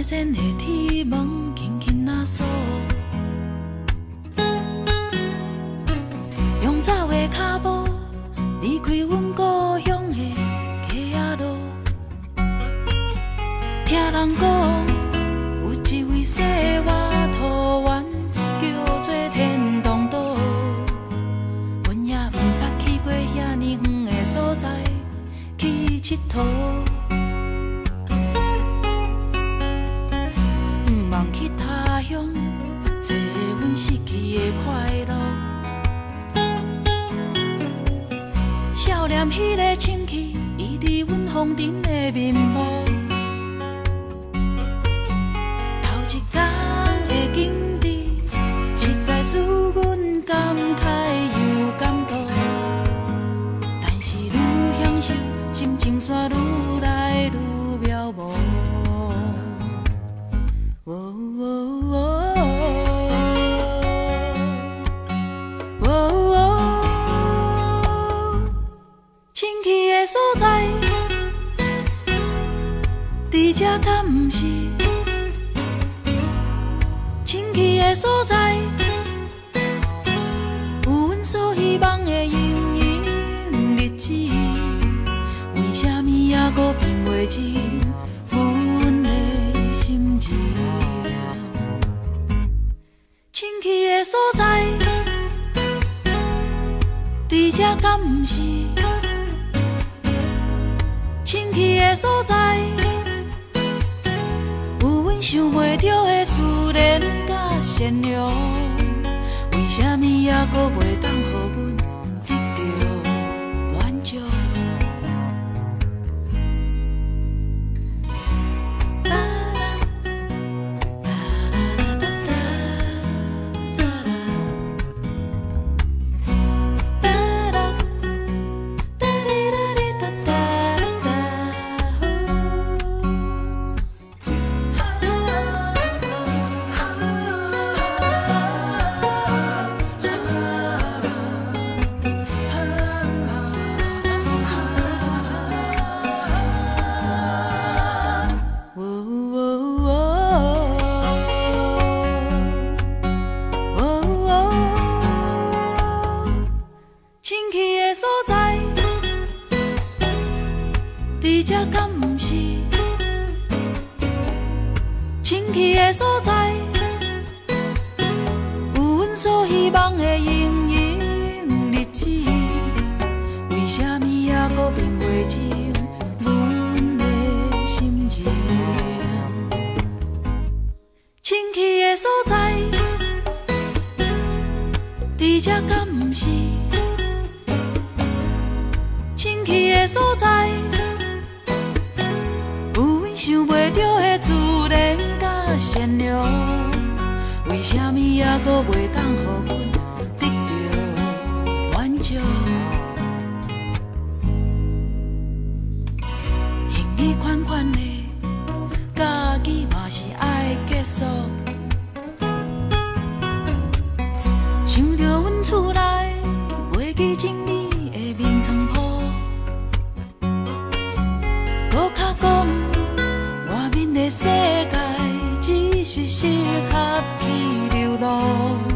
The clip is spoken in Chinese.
前的天门轻轻啊锁，用走的脚步离开阮故乡的溪仔路。听人讲，有一位世外桃源叫做天堂岛，阮也毋捌去过遐尼远的所在去佚佗。 望去他乡，找阮失去的快乐。少年迄个清气，依伫阮风尘的面目。头一天的经历，实在使阮感慨又感动。但是愈享受，心情煞愈来愈渺茫。 清气的所在，伫这敢毋是？清气的所在，有阮所希望的营营日子。为什么也搁变袂清阮的心情？ 清气的所在，伫这敢毋是？清气的所在，有阮想袂到的自然甲善良，为什么也搁袂当予阮得到满足？ 伫这敢毋是？清气的所在，有阮所希望的营营日子。为什么也搁变袂清阮的心情？清气的所在，伫这敢毋是？清气的所在。 想袂到的自然甲善良，为什么也搁袂当予阮得到满足？行李款款的，家己嘛是爱结束。想着阮厝内袂记整理的面床铺，搁较讲。 的世界只是适合去流浪。